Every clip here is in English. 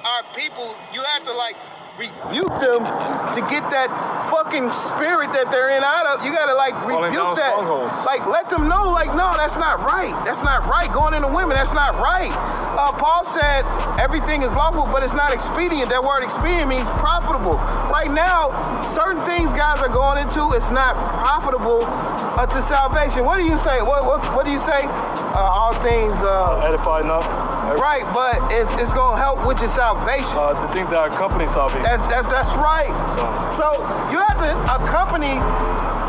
our people, you have to like rebuke them to get that fucking spirit that they're in out of. You gotta like rebuke that. Like let them know, like, no, that's not right. That's not right. Going into women, that's not right. Paul said everything is lawful, but it's not expedient. That word expedient means profitable. Right now, certain things guys are going into, it's not profitable to salvation. What do you say? What do you say? All things edify enough. Right, but it's gonna help with your salvation. The things that accompany salvation. That's right. So you have to accompany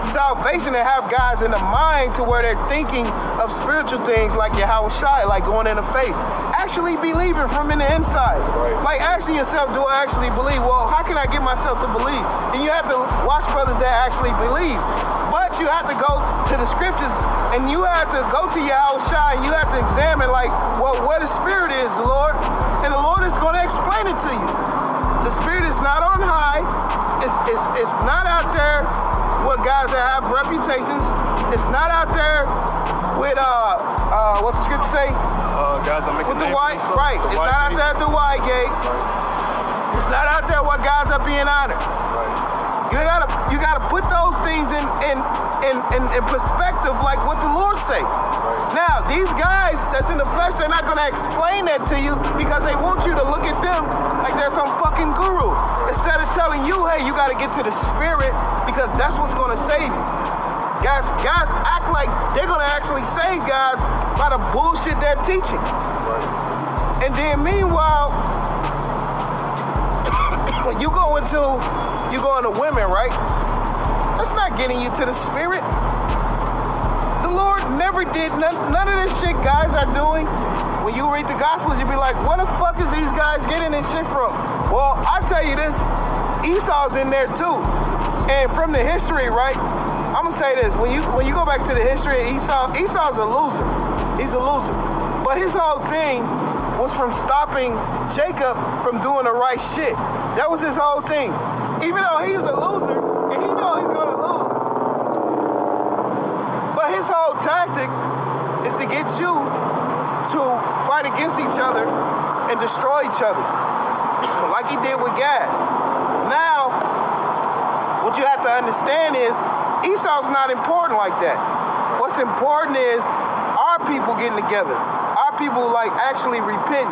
salvation and have guys in the mind to where they're thinking of spiritual things like Yahweh Shai, like going into faith. Actually believing from in the inside. Right. Like asking yourself, do I actually believe? Well, how can I get myself to believe? And you have to watch brothers that actually believe. But you have to go to the scriptures and you have to go to Yahweh Shai and you have to examine like, well, where the spirit is, Lord. And the Lord is going to explain it to you. The spirit is not on high. It's not out there with guys that have reputations. It's not out there with what's the scripture say? Guys that make with the white, right? It's not out there at the white gate. It's not out there where guys are being honored. Right. You gotta put those things in perspective, like what the Lord say. Right. Now, these guys that's in the flesh, they're not gonna explain that to you because they want you to look at them like they're some fucking guru. Instead of telling you, hey, you gotta get to the spirit because that's what's gonna save you. Guys act like they're gonna actually save guys by the bullshit they're teaching. Right. And then meanwhile, when you go into women, right? That's not getting you to the spirit. The Lord never did none of this shit guys are doing. When you read the Gospels, you be like, where the fuck is these guys getting this shit from? Well, I tell you this, Esau's in there too. And from the history, right? I'm gonna say this, when you go back to the history of Esau, Esau's a loser. He's a loser. But his whole thing was from stopping Jacob from doing the right shit. That was his whole thing. Even though he's a loser, and he knows he's gonna lose. But his whole tactics is to get you to fight against each other and destroy each other. Like he did with Gad. Now, what you have to understand is, Esau's not important like that. What's important is our people getting together. Our people like actually repenting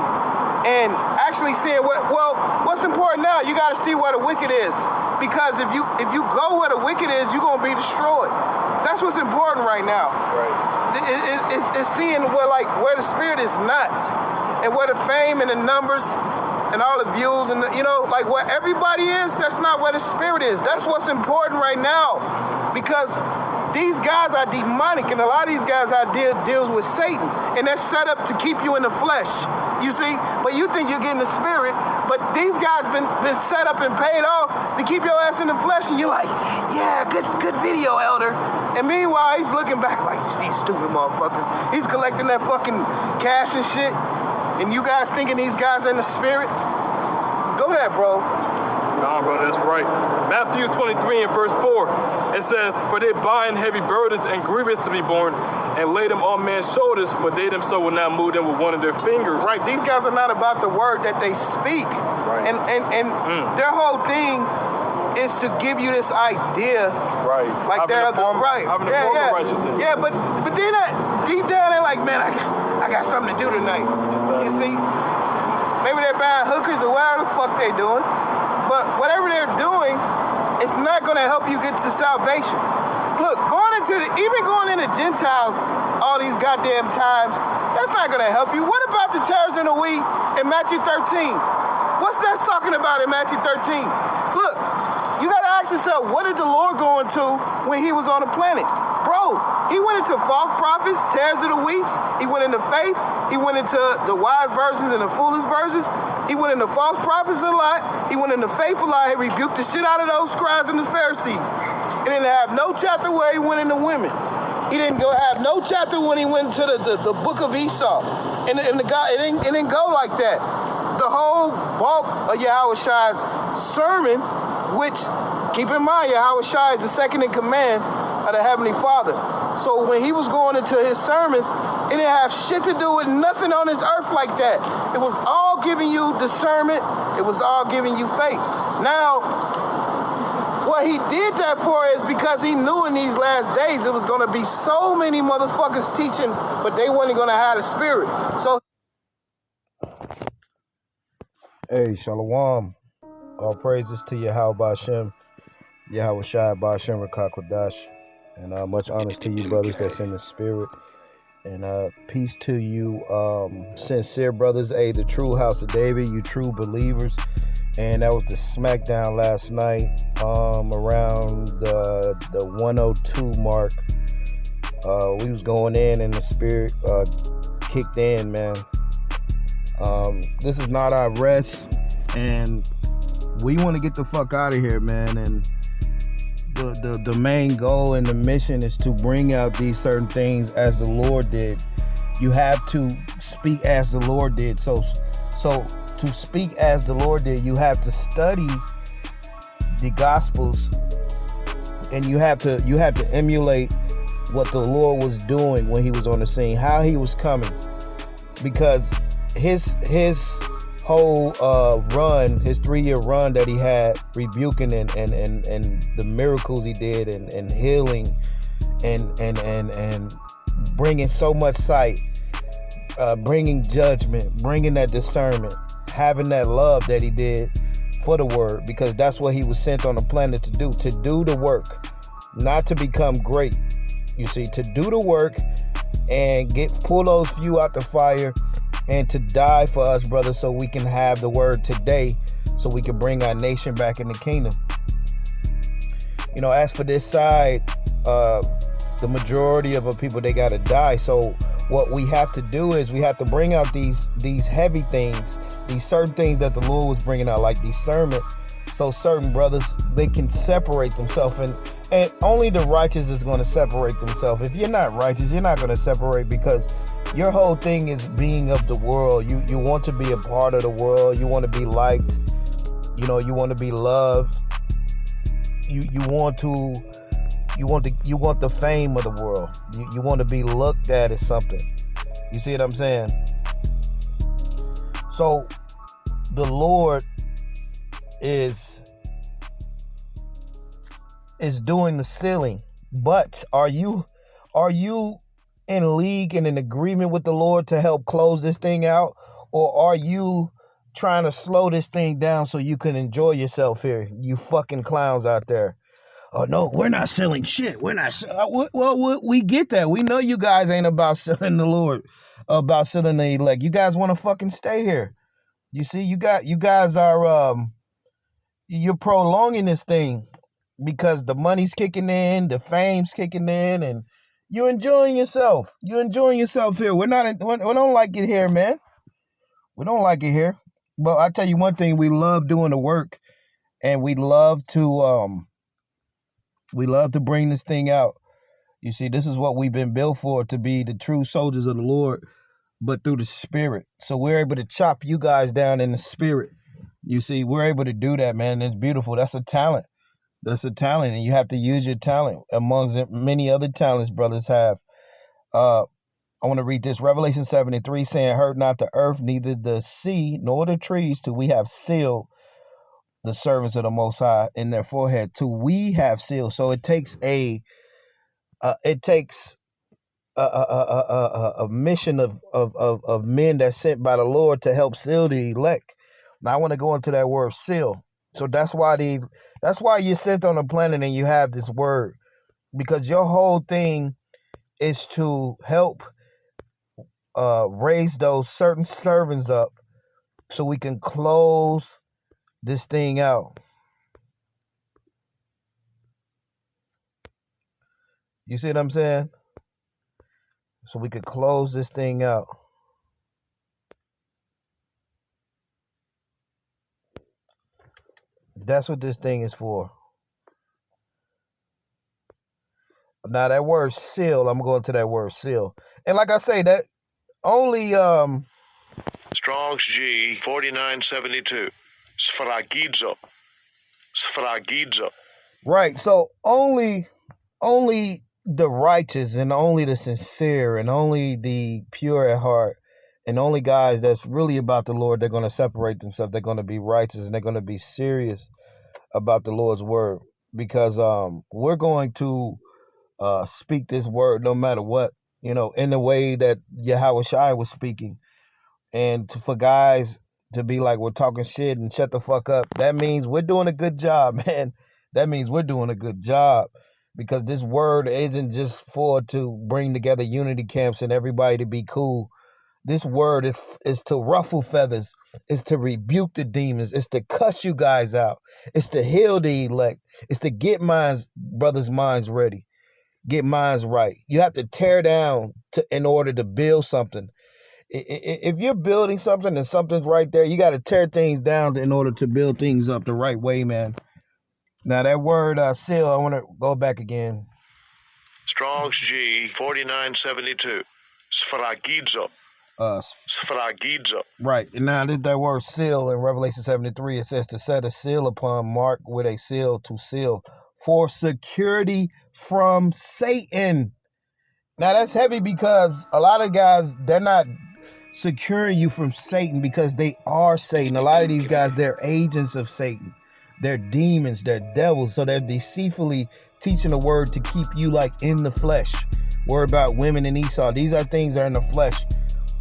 and actually seeing what's important now. You got to see where the wicked is, because if you go where the wicked is, you're gonna be destroyed. That's what's important right now. Right. It's seeing where the spirit is not, and where the fame and the numbers and all the views and like where everybody is. That's not where the spirit is. That's what's important right now, because these guys are demonic, and a lot of these guys deals with Satan, and they're set up to keep you in the flesh. You see, but you think you're getting the spirit, but these guys been set up and paid off to keep your ass in the flesh, and you're like, yeah, good video, elder. And meanwhile, he's looking back like these stupid motherfuckers. He's collecting that fucking cash and shit, and you guys thinking these guys are in the spirit? Go ahead, bro. Nah, bro, that's right. Matthew 23 and verse 4, it says, for they bind heavy burdens and grievous to be borne, and lay them on men's shoulders, but they themselves will not move them with one of their fingers. Right, these guys are not about the word that they speak. Right. And their whole thing is to give you this idea. Right. Like they're right. Having a form of righteousness. Yeah, but then deep down they're like, man, I got something to do tonight. Exactly. You see? Maybe they're buying hookers or whatever the fuck they're doing. But whatever they're doing, it's not going to help you get to salvation. Look, even going into Gentiles all these goddamn times, that's not going to help you. What about the tares and the wheat in Matthew 13? What's that talking about in Matthew 13? Look, you got to ask yourself, what did the Lord go into when he was on the planet? Bro, he went into false prophets, tares of the wheats. He went into faith. He went into the wise verses and the foolish verses. He went into false prophets a lot. He went into faith a lot. He rebuked the shit out of those scribes and the Pharisees. He didn't have no chapter where he went into women. He didn't have no chapter when he went to the book of Esau. And it didn't go like that. The whole bulk of Yahweh Shai's sermon, which, keep in mind, Yahweh Shai is the second in command of the Heavenly Father. So when he was going into his sermons, it didn't have shit to do with nothing on this earth like that. It was all giving you discernment. It was all giving you faith. Now, what he did that for is because he knew in these last days it was going to be so many motherfuckers teaching, but they weren't going to have the spirit. So, hey, Shalom. All praises to Yahweh Hashem, Yahweh Shai Bashem Rakakwadash. And much honors to you, brothers that's in the spirit. And peace to you, sincere brothers. Hey, the true house of David, you true believers. And that was the smackdown last night, around the 102 mark. We was going in and the spirit kicked in, man. This is not our rest, and we want to get the fuck out of here, man. And the main goal and the mission is to bring out these certain things as the Lord did. You have to speak as the Lord did. So to speak as the Lord did, you have to study the Gospels, and you have to emulate what the Lord was doing when he was on the scene, how he was coming, because his whole run, his 3-year run that he had, rebuking and the miracles he did and healing and bringing so much sight, bringing judgment, bringing that discernment, having that love that he did for the word, because that's what he was sent on the planet to do the work, not to become great. You see, to do the work and pull those few out the fire, and to die for us, brothers, so we can have the word today, so we can bring our nation back in the kingdom. You know, as for this side, the majority of our people, they gotta die. So what we have to do is we have to bring out these heavy things, these certain things that the Lord was bringing out, like discernment, so certain brothers, they can separate themselves, and only the righteous is going to separate themselves. If you're not righteous, you're not going to separate, because your whole thing is being of the world. You want to be a part of the world. You want to be liked. You know, you want to be loved. You want the fame of the world. You want to be looked at as something. You see what I'm saying? So the Lord is doing the sealing, but are you in league and in agreement with the Lord to help close this thing out, or are you trying to slow this thing down so you can enjoy yourself here, you fucking clowns out there? Oh no, we're not selling shit. We're not. Well, we get that. We know you guys ain't about selling the Lord, about selling the elect. You guys want to fucking stay here. You see, you guys are you're prolonging this thing because the money's kicking in, the fame's kicking in, and you're enjoying yourself. You're enjoying yourself here. We don't like it here, man. We don't like it here. But I tell you one thing, we love doing the work, and we love to bring this thing out. You see, this is what we've been built for, to be the true soldiers of the Lord, but through the spirit. So we're able to chop you guys down in the spirit. You see, we're able to do that, man. It's beautiful. That's a talent. That's a talent, and you have to use your talent amongst many other talents brothers have. I want to read this. Revelation 73 saying, hurt not the earth, neither the sea, nor the trees, till we have sealed the servants of the Most High in their forehead. Till we have sealed. So it takes a mission of men that's sent by the Lord to help seal the elect. Now I want to go into that word seal. So that's why you're sent on the planet and you have this word, because your whole thing is to help raise those certain servants up so we can close this thing out. You see what I'm saying? So we could close this thing out. That's what this thing is for. Now that word seal, I'm going to that word seal. And like I say, that only Strong's G 4972. Sfragidzo. Right. So only the righteous and only the sincere and only the pure at heart and only guys that's really about the Lord, they're going to separate themselves. They're going to be righteous and they're going to be serious about the Lord's word, because we're going to speak this word no matter what, in the way that Yahweh Shai was speaking. And for guys to be like, we're talking shit and shut the fuck up, that means we're doing a good job, man. That means we're doing a good job, because this word isn't just for to bring together unity camps and everybody to be cool. This word is to ruffle feathers. It's to rebuke the demons. It's to cuss you guys out. It's to heal the elect. It's to get brothers' minds ready. Get minds right. You have to tear down in order to build something. If you're building something and something's right there, you got to tear things down in order to build things up the right way, man. Now that word seal, I want to go back again. Strong's G 4972. Sphragizo. Sphragizo. Right. And now that word seal in Revelation 73, it says to set a seal upon, mark with a seal, to seal for security from Satan. Now that's heavy, because a lot of guys, they're not securing you from Satan because they are Satan. A lot of these guys, they're agents of Satan. They're demons, they're devils. So they're deceitfully teaching the word to keep you like in the flesh. Word about women and Esau. These are things that are in the flesh.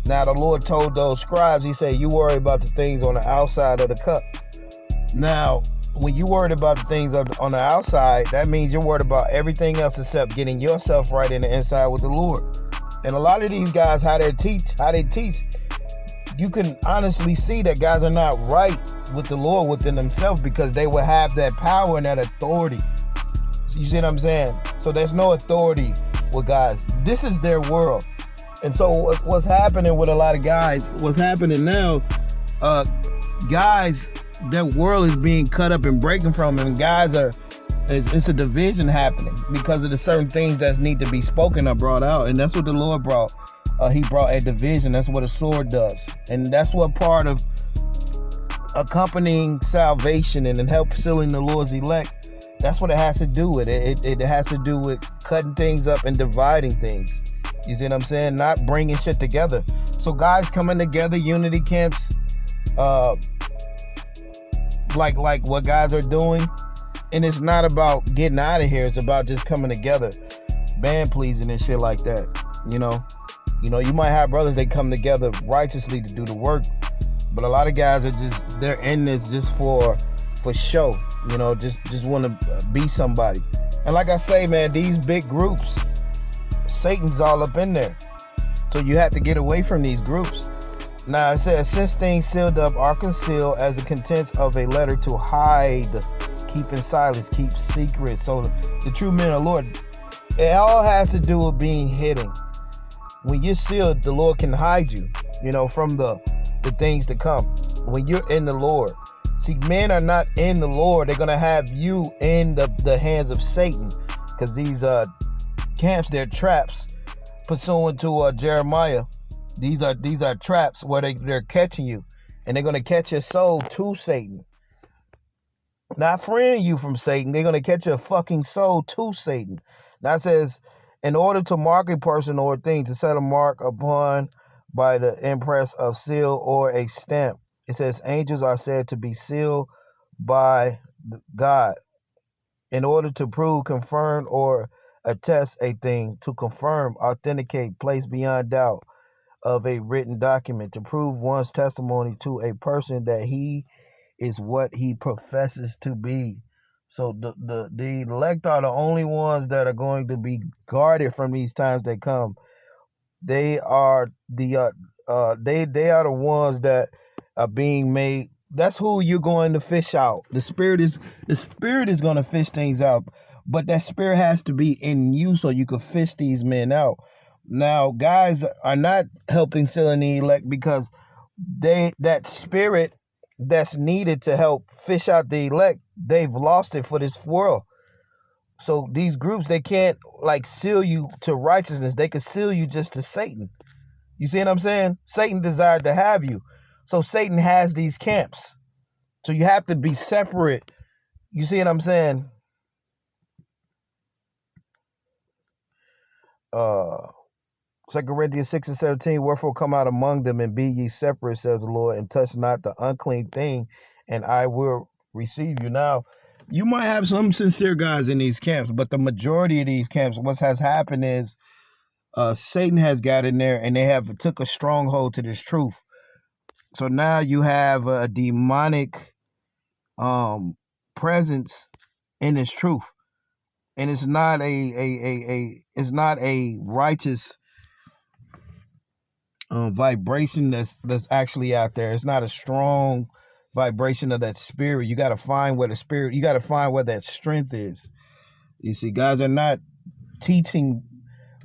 Now the Lord told those scribes, he said, you worry about the things on the outside of the cup. Now, when you worried about the things on the outside, that means you're worried about everything else except getting yourself right in the inside with the Lord. And a lot of these guys, how they teach, you can honestly see that guys are not right with the Lord within themselves, because they will have that power and that authority. You see what I'm saying? So there's no authority with guys. This is their world. And so what's happening with a lot of guys, what's happening now, guys, their world is being cut up and breaking from them. And guys it's a division happening because of the certain things that need to be spoken or brought out. And that's what the Lord brought. He brought a division. That's what a sword does. And that's what part of accompanying salvation and help sealing the Lord's elect, that's what it has to do with. It has to do with cutting things up and dividing things. You see what I'm saying? Not bringing shit together. So guys coming together, unity camps, like what guys are doing. And it's not about getting out of here. It's about just coming together, band pleasing and shit like that. You know, you might have brothers that come together righteously to do the work, but a lot of guys are they're in this just for show. Just want to be somebody. And like I say, man, these big groups, Satan's all up in there. So you have to get away from these groups. Now it says, since things sealed up are concealed as the contents of a letter to hide, keep in silence, keep secret. So the true men of the Lord, it all has to do with being hidden. When you're sealed, the Lord can hide you, from the things to come. When you're in the Lord. See, men are not in the Lord. They're going to have you in the hands of Satan. Because these camps, they're traps. Pursuant to Jeremiah, these are traps where they're catching you. And they're going to catch your soul to Satan. Not freeing you from Satan. They're going to catch your fucking soul to Satan. Now it says, in order to mark a person or thing, to set a mark upon by the impress of seal or a stamp. It says angels are said to be sealed by God in order to prove, confirm, or attest a thing, to confirm, authenticate, place beyond doubt of a written document, to prove one's testimony to a person that he is what he professes to be. So the elect are the only ones that are going to be guarded from these times that come. They are they are the ones that are being made. That's who you're going to fish out. The spirit is going to fish things out, but that spirit has to be in you so you can fish these men out. Now, guys are not helping seal the elect because that spirit that's needed to help fish out the elect, they've lost it for this world. So these groups, they can't seal you to righteousness. They can seal you just to Satan. You see what I'm saying? Satan desired to have you. So Satan has these camps. So you have to be separate. You see what I'm saying? Uh 2 Corinthians 6 and 17, wherefore come out among them and be ye separate, says the Lord, and touch not the unclean thing, and I will receive you. Now, you might have some sincere guys in these camps, but the majority of these camps, what has happened is Satan has got in there and they have took a stronghold to this truth. So now you have a demonic presence in this truth. And it's not it's not a righteous vibration that's actually out there. It's not a strong vibration of that spirit. You got to find where the spirit, you got to find where that strength is. You see, guys are not teaching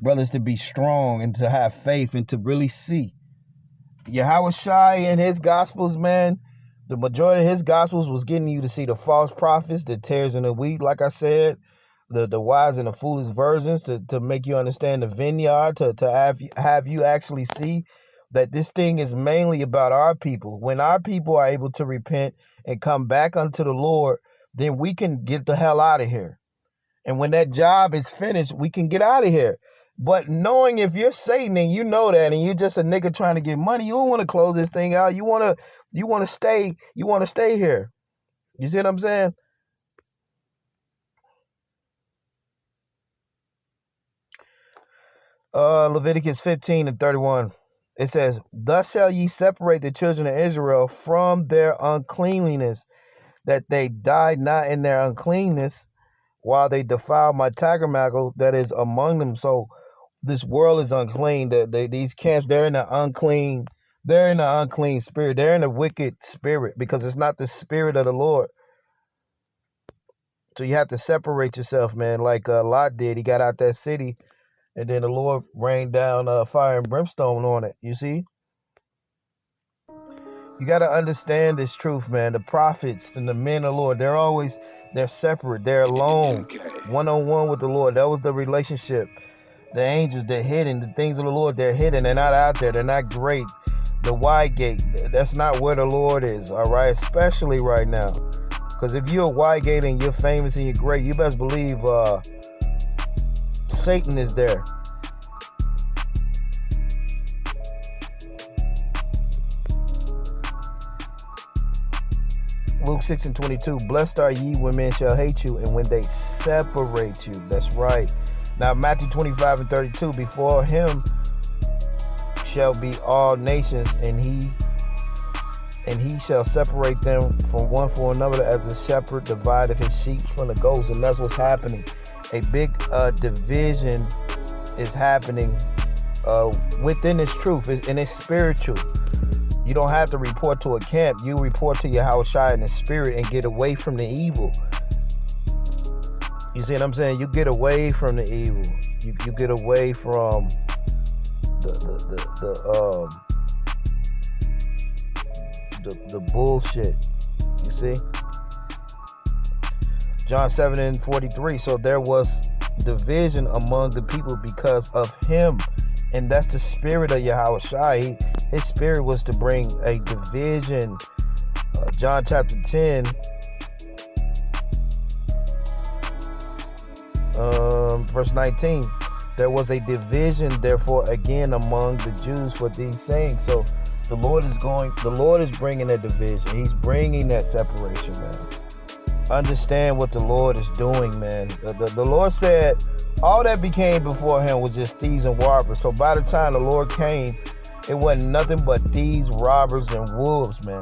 brothers to be strong and to have faith and to really see. Yahweh Shai in his gospels, man, the majority of his gospels was getting you to see the false prophets, the tares and the wheat, like I said, the wise and the foolish virgins, to make you understand the vineyard, to have you actually see that this thing is mainly about our people. When our people are able to repent and come back unto the Lord, then we can get the hell out of here. And when that job is finished, we can get out of here. But knowing if you're Satan and you know that, and you're just a nigga trying to get money, you don't want to close this thing out. You want to stay here. You see what I'm saying? Leviticus 15 and 31. It says, thus shall ye separate the children of Israel from their uncleanliness, that they die not in their uncleanness, while they defile my tabernacle that is among them. So this world is unclean. These camps, they're in the unclean spirit. They're in a wicked spirit because it's not the spirit of the Lord. So you have to separate yourself, man, like Lot did. He got out that city, and then the Lord rained down fire and brimstone on it. You see? You got to understand this truth, man. The prophets and the men of the Lord, they're separate. They're alone, one-on-one with the Lord. That was the relationship. The angels, they're hidden. The things of the Lord, they're hidden. They're not out there. They're not great. The wide gate, that's not where the Lord is, all right? Especially right now. Because if you're a wide gate and you're famous and you're great, you best believe Satan is there. Luke 6 and 22, blessed are ye when men shall hate you and when they separate you. That's right. Now Matthew 25 and 32, before him shall be all nations, and he shall separate them from one for another, as a shepherd divideth his sheep from the goats. And that's what's happening. A big division is happening within this truth, and it's spiritual. You don't have to report to a camp. You report to Yahweh Shai in the spirit and get away from the evil. You see what I'm saying? You get away from the evil. You get away from the bullshit. You see? John 7 and 43. So there was division among the people because of him. And that's the spirit of Yahweh Shai. His spirit was to bring a division. John chapter 10, verse 19. There was a division, therefore, again among the Jews for these sayings. So the Lord is bringing a division. He's bringing that separation, man. Understand what the Lord is doing, man. The Lord said all that became before him was just thieves and robbers. So by the time the Lord came, it wasn't nothing but thieves, robbers, and wolves, man.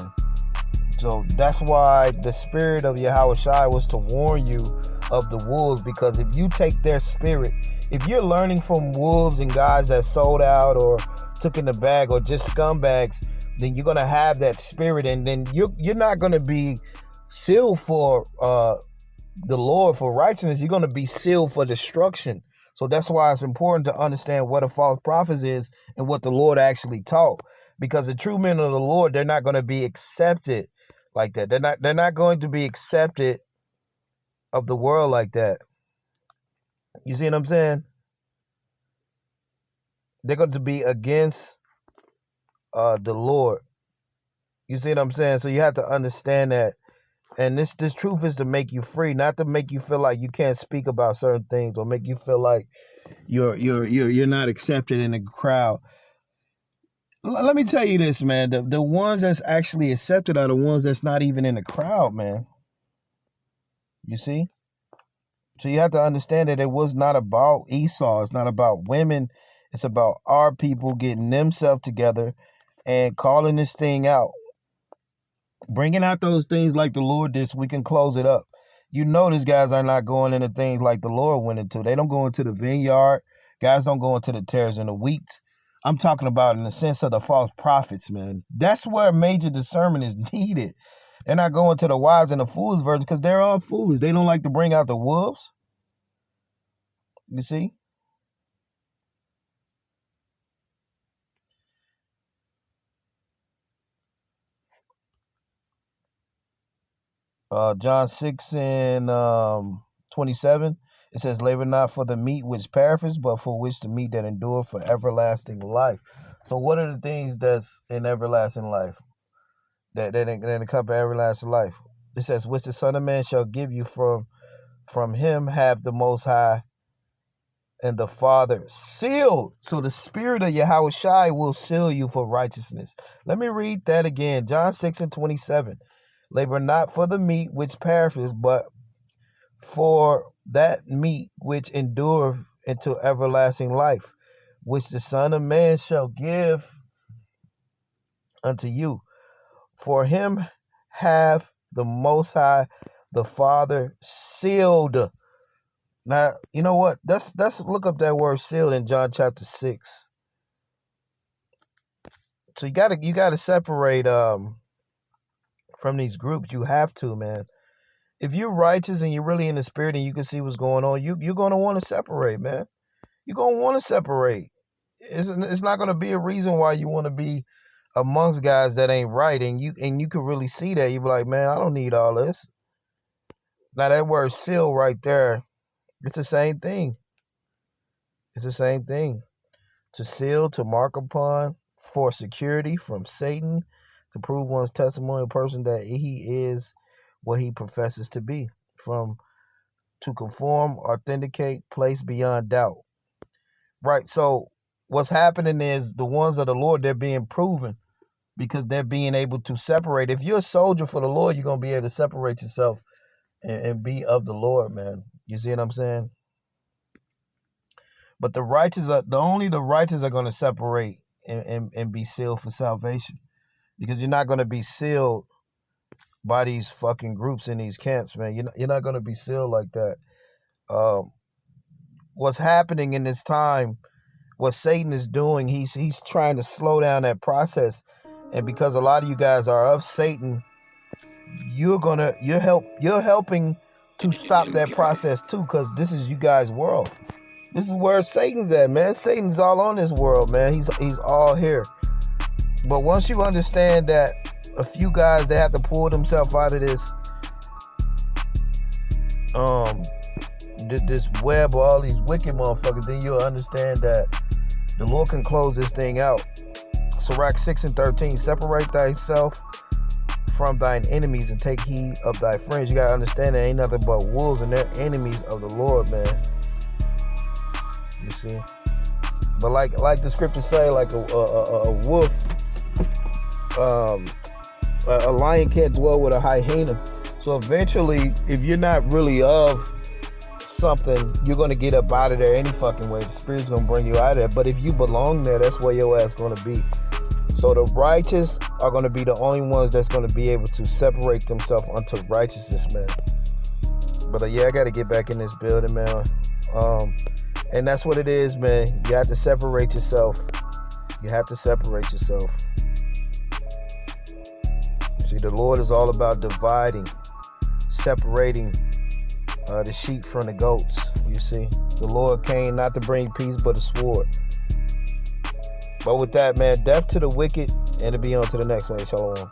So that's why the spirit of Yahweh Shai was to warn you of the wolves, because if you take their spirit, if you're learning from wolves and guys that sold out or took in the bag or just scumbags, then you're going to have that spirit, and then you're not going to be sealed for the Lord for righteousness. You're going to be sealed for destruction. So that's why it's important to understand what a false prophet is and what the Lord actually taught. Because the true men of the Lord, they're not going to be accepted like that. They're not going to be accepted of the world like that. You see what I'm saying? They're going to be against the Lord. You see what I'm saying? So you have to understand that. And this truth is to make you free, not to make you feel like you can't speak about certain things or make you feel like you're not accepted in the crowd. Let me tell you this, man. The ones that's actually accepted are the ones that's not even in the crowd, man. You see? So you have to understand that it was not about Esau. It's not about women. It's about our people getting themselves together and calling this thing out. Bringing out those things like the Lord did so we can close it up. You know these guys are not going into things like the Lord went into. They don't go into the vineyard. Guys don't go into the tares and the wheat. I'm talking about in the sense of the false prophets, man. That's where major discernment is needed. They're not going to the wise and the foolish version because they're all foolish. They don't like to bring out the wolves. You see? John 6 and 27, it says, labor not for the meat which perishes, but for which the meat that endure for everlasting life. So what are the things that's in everlasting life? That encompass everlasting life. It says, which the Son of Man shall give you from him have the Most High and the Father sealed. So the Spirit of Yahweh Shai will seal you for righteousness. Let me read that again. John 6 and 27. Labor not for the meat which perishes, but for that meat which endureth into everlasting life, which the Son of Man shall give unto you. For him have the Most High, the Father, sealed. Now, you know what? Let's look up that word sealed in John chapter 6. So you gotta separate from these groups. You have to, man. If you're righteous and you're really in the spirit and you can see what's going on, you're gonna want to separate, man. You're gonna want to separate. It's not gonna be a reason why you want to be amongst guys that ain't right, and you can really see that. You be like, man, I don't need all this. Now that word seal right there, it's the same thing. It's the same thing. To seal, to mark upon, for security from Satan, to prove one's testimony, a person that he is what he professes to be, to conform, authenticate, place beyond doubt. Right. So what's happening is the ones of the Lord, they're being proven because they're being able to separate. If you're a soldier for the Lord, you're gonna be able to separate yourself and be of the Lord, man. You see what I'm saying? But the righteous only the righteous are gonna separate and be sealed for salvation. Because you're not gonna be sealed by these fucking groups in these camps, man. You're not gonna be sealed like that. What's happening in this time, what Satan is doing, he's trying to slow down that process. And because a lot of you guys are of Satan, you're helping to stop that process too, because this is you guys' world. This is where Satan's at, man. Satan's all on this world, man. He's all here. But once you understand that a few guys, they have to pull themselves out of this this web of all these wicked motherfuckers, then you'll understand that the Lord can close this thing out. Sirach 6 and 13, separate thyself from thine enemies and take heed of thy friends. You gotta understand there ain't nothing but wolves and they're enemies of the Lord, man. You see? But like the scriptures say, like a wolf, a lion can't dwell with a hyena. So eventually, if you're not really of something, you're going to get up out of there any fucking way. The Spirit's going to bring you out of there. But if you belong there, that's where your ass going to be. So the righteous are going to be the only ones that's going to be able to separate themselves unto righteousness, man. But yeah, I got to get back in this building, man. And that's what it is, man. You have to separate yourself. You have to separate yourself. See, the Lord is all about dividing, separating the sheep from the goats. You see, the Lord came not to bring peace but a sword. But with that, man, death to the wicked, and to be on to the next one. Shalom.